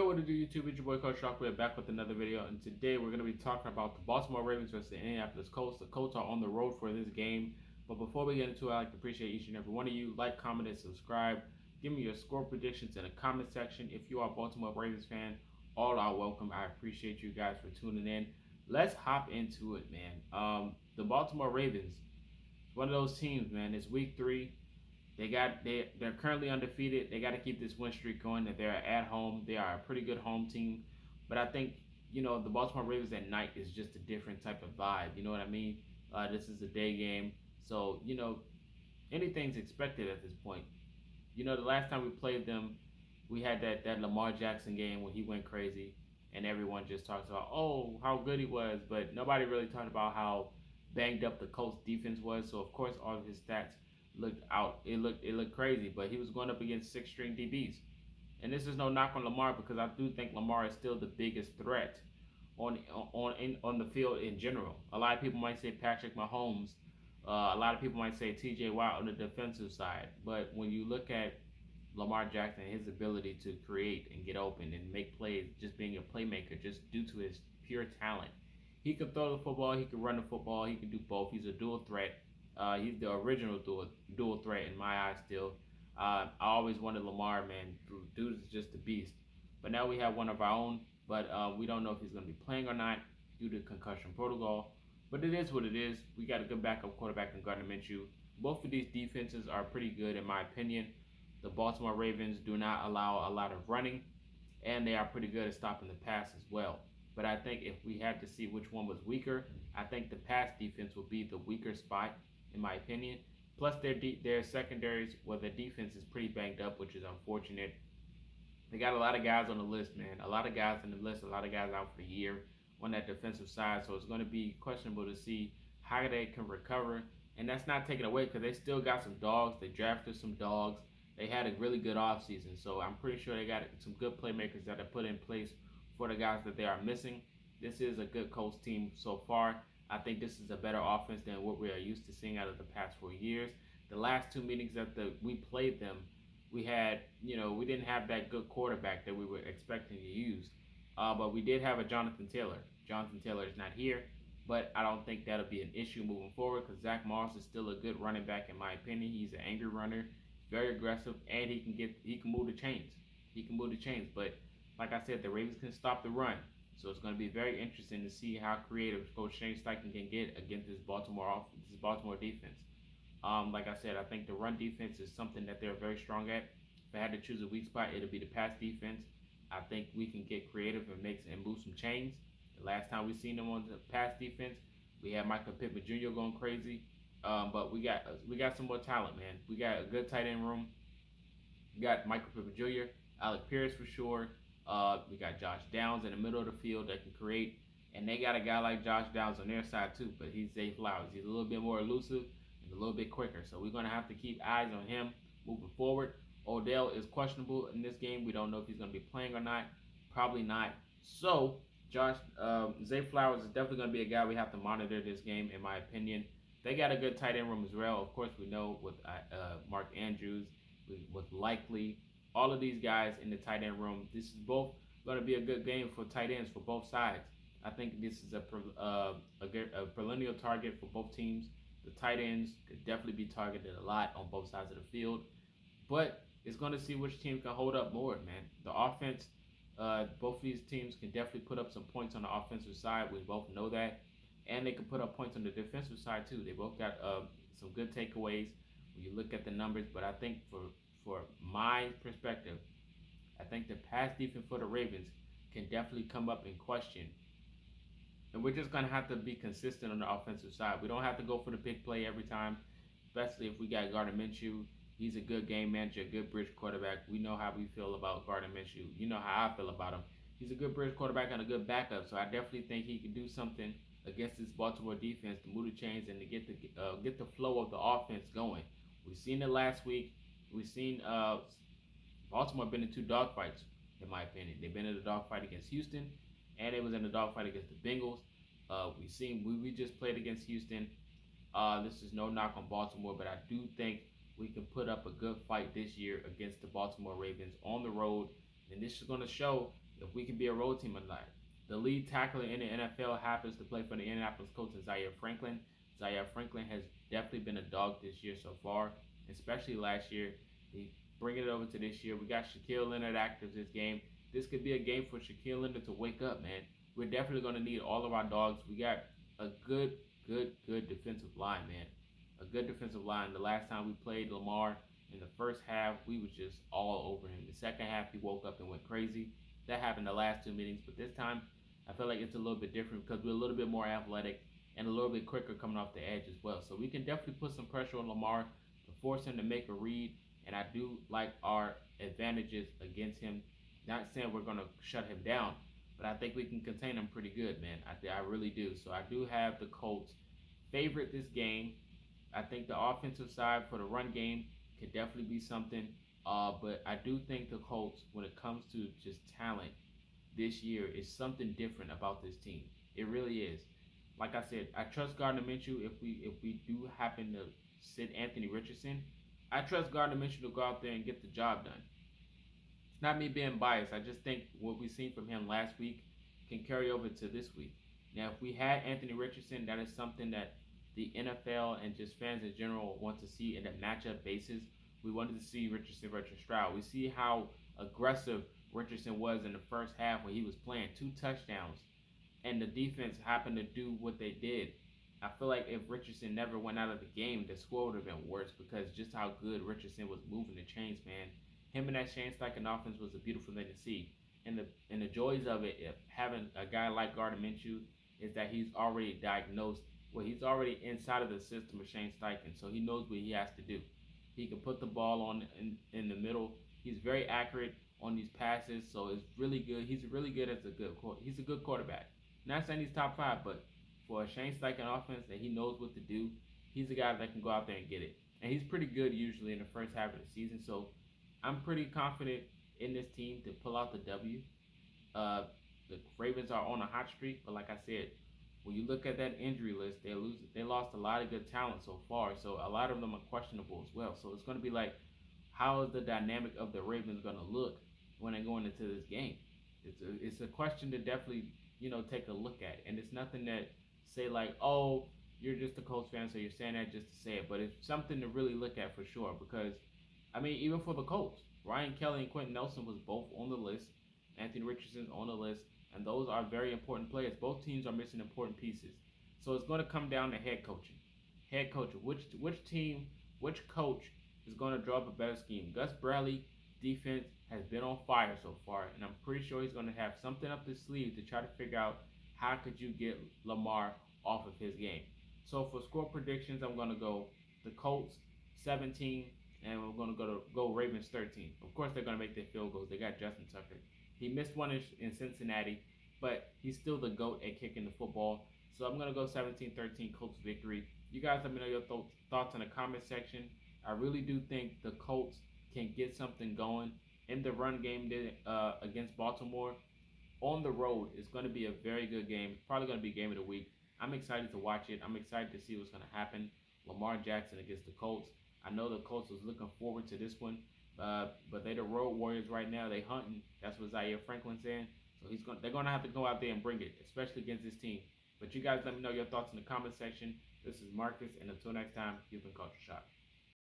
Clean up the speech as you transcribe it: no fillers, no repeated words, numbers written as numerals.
What it do, YouTube? It's your boy ColtsTalk. We're back with another video, and today we're going to be talking about the Baltimore Ravens versus the Indianapolis Colts. The Colts are on the road for this game, but before we get into it, I'd like to appreciate each and every one of you. Like, comment, and subscribe. Give me your score predictions in the comment section. If you are a Baltimore Ravens fan, all are welcome. I appreciate you guys for tuning in. Let's hop into it, man. The Baltimore Ravens, one of those teams, man. It's week 3. They're currently undefeated. They got to keep this win streak going. That they're at home. They are a pretty good home team, but I think the Baltimore Ravens at night is just a different type of vibe. You know what I mean? This is a day game, so anything's expected at this point. The last time we played them, we had that Lamar Jackson game when he went crazy, and everyone just talks about how good he was, but nobody really talked about how banged up the Colts defense was. So of course all of his stats looked crazy, but he was going up against 6-string DBs. And this is no knock on Lamar, because I do think Lamar is still the biggest threat on the field in general. A lot of people might say Patrick Mahomes. A lot of people might say TJ Watt on the defensive side. But when you look at Lamar Jackson, his ability to create and get open and make plays, just being a playmaker, just due to his pure talent, he can throw the football, he can run the football, he can do both. He's a dual threat. He's the original dual threat in my eyes still. I always wanted Lamar, man. Dude is just a beast. But now we have one of our own, but we don't know if he's going to be playing or not due to concussion protocol. But it is what it is. We got a good backup quarterback in Gardner Minshew. Both of these defenses are pretty good in my opinion. The Baltimore Ravens do not allow a lot of running, and they are pretty good at stopping the pass as well. But I think if we had to see which one was weaker, I think the pass defense would be the weaker spot, in my opinion. Plus their secondaries, their defense is pretty banged up, which is unfortunate. They got a lot of guys on the list, man. A lot of guys on the list, a lot of guys out for the year on that defensive side. So it's going to be questionable to see how they can recover. And that's not taken away, because they still got some dogs. They drafted some dogs. They had a really good offseason. So I'm pretty sure they got some good playmakers that are put in place for the guys that they are missing. This is a good Colts team so far. I think this is a better offense than what we are used to seeing out of the past 4 years. The last 2 meetings that we played them, we had, we didn't have that good quarterback that we were expecting to use. But we did have a Jonathan Taylor. Jonathan Taylor is not here, but I don't think that'll be an issue moving forward, because Zach Moss is still a good running back in my opinion. He's an angry runner, very aggressive, and he can move the chains. He can move the chains, but like I said, the Ravens can stop the run. So it's going to be very interesting to see how creative Coach Shane Steichen can get against this Baltimore defense. Like I said, I think the run defense is something that they're very strong at. If I had to choose a weak spot, it'll be the pass defense. I think we can get creative and move some chains. The last time we seen them on the pass defense, we had Michael Pittman Jr. going crazy. But we got some more talent, man. We got a good tight end room. We got Michael Pittman Jr., Alec Pierce for sure. We got Josh Downs in the middle of the field that can create, and they got a guy like Josh Downs on their side too, but he's Zay Flowers. He's a little bit more elusive and a little bit quicker, so we're going to have to keep eyes on him moving forward. Odell is questionable in this game. We don't know if he's going to be playing or not. Probably not. So Zay Flowers is definitely going to be a guy we have to monitor this game, in my opinion. They got a good tight end room as well. Of course, we know with Mark Andrews, with Likely, all of these guys in the tight end room. This is both going to be a good game for tight ends for both sides. I think this is a perennial target for both teams. The tight ends could definitely be targeted a lot on both sides of the field, but it's going to see which team can hold up more, man. The offense, both of these teams can definitely put up some points on the offensive side. We both know that, and they can put up points on the defensive side too. They both got some good takeaways when you look at the numbers, but I think for my perspective, I think the pass defense for the Ravens can definitely come up in question. And we're just going to have to be consistent on the offensive side. We don't have to go for the big play every time, especially if we got Gardner Minshew. He's a good game manager, a good bridge quarterback. We know how we feel about Gardner Minshew. You know how I feel about him. He's a good bridge quarterback and a good backup, so I definitely think he can do something against this Baltimore defense to move the chains and to get the flow of the offense going. We've seen it last week. We've seen Baltimore been in 2 dogfights, in my opinion. They've been in a dogfight against Houston, and it was in a dogfight against the Bengals. We just played against Houston. This is no knock on Baltimore, but I do think we can put up a good fight this year against the Baltimore Ravens on the road. And this is going to show if we can be a road team or not. The lead tackler in the NFL happens to play for the Indianapolis Colts, and Zaire Franklin. Zaire Franklin has definitely been a dog this year so far, especially last year. He bringing it over to this year. We got Shaquille Leonard active this game. This could be a game for Shaquille Leonard to wake up, man. We're definitely going to need all of our dogs. We got a good defensive line, man. A good defensive line. The last time we played Lamar in the first half, we was just all over him. The second half, he woke up and went crazy. That happened the last two meetings, but this time, I feel like it's a little bit different because we're a little bit more athletic and a little bit quicker coming off the edge as well. So we can definitely put some pressure on Lamar to force him to make a read, and I do like our advantages against him. Not saying we're going to shut him down, but I think we can contain him pretty good, man. I really do. So I do have the Colts favorite this game. I think the offensive side for the run game could definitely be something. But I do think the Colts, when it comes to just talent this year, is something different about this team. It really is. Like I said, I trust Gardner Minshew. If we do happen to sit Anthony Richardson, I trust Gardner Minshew to go out there and get the job done. It's not me being biased. I just think what we've seen from him last week can carry over to this week. Now, if we had Anthony Richardson, that is something that the NFL and just fans in general want to see in a matchup basis. We wanted to see Richardson versus Stroud. We see how aggressive Richardson was in the first half when he was playing 2 touchdowns, and the defense happened to do what they did. I feel like if Richardson never went out of the game, the score would have been worse because just how good Richardson was moving the chains, man. Him and that Shane Steichen offense was a beautiful thing to see. And the joys of it, if having a guy like Gardner Minshew, is that he's already diagnosed. Well, he's already inside of the system of Shane Steichen, so he knows what he has to do. He can put the ball on in the middle. He's very accurate on these passes, so it's really good. He's really good as he's a good quarterback. Not saying he's top 5, but for a Shane Steichen offense that he knows what to do, he's a guy that can go out there and get it. And he's pretty good usually in the first half of the season, so I'm pretty confident in this team to pull out the W. The Ravens are on a hot streak, but like I said, when you look at that injury list, they lost a lot of good talent so far. So a lot of them are questionable as well. So it's going to be like, how is the dynamic of the Ravens going to look when they're going into this game? It's a question to definitely take a look at, and it's nothing that say like, oh, you're just a Colts fan, so you're saying that just to say it. But it's something to really look at for sure because, I mean, even for the Colts, Ryan Kelly and Quentin Nelson was both on the list. Anthony Richardson's on the list. And those are very important players. Both teams are missing important pieces. So it's going to come down to head coaching. Head coaching. Which team, which coach is going to draw up a better scheme? Gus Bradley defense has been on fire so far, and I'm pretty sure he's going to have something up his sleeve to try to figure out how could you get Lamar off of his game. So for score predictions, I'm going to go the Colts 17, and we're going to go Ravens 13. Of course, they're going to make their field goals. They got Justin Tucker. He missed one in Cincinnati, but he's still the GOAT at kicking the football. So I'm going to go 17-13 Colts victory. You guys let me know your thoughts in the comment section. I really do think the Colts can get something going in the run game against Baltimore. On the road, it's going to be a very good game. It's probably going to be game of the week. I'm excited to watch it. I'm excited to see what's going to happen. Lamar Jackson against the Colts. I know the Colts was looking forward to this one, but they're the road warriors right now. They hunting. That's what Zaire Franklin's saying. So they're going to have to go out there and bring it, especially against this team. But you guys let me know your thoughts in the comment section. This is Marcus, and until next time, you've been Culture Shock.